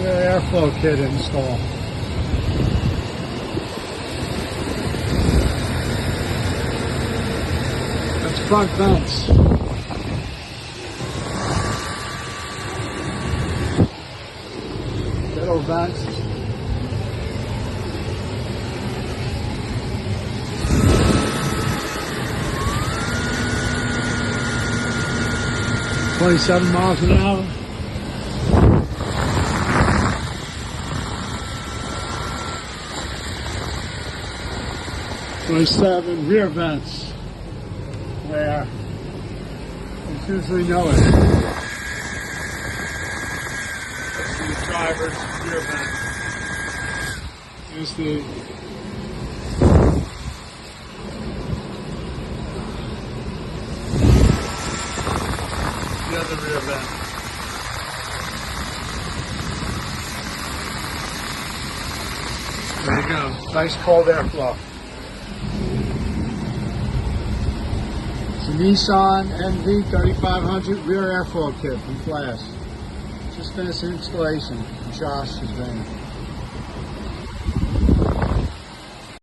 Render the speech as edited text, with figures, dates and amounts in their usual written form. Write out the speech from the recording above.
rear airflow kit install. That's front vents. Middle vents. $27 miles an hour. $27 rear vents, where it's usually know it. That's the driver's rear vent. Here's the other rear vent. There you go. Nice cold airflow. It's a Nissan NV3500 rear airflow kit from Flash. Just finished installation. Josh is there.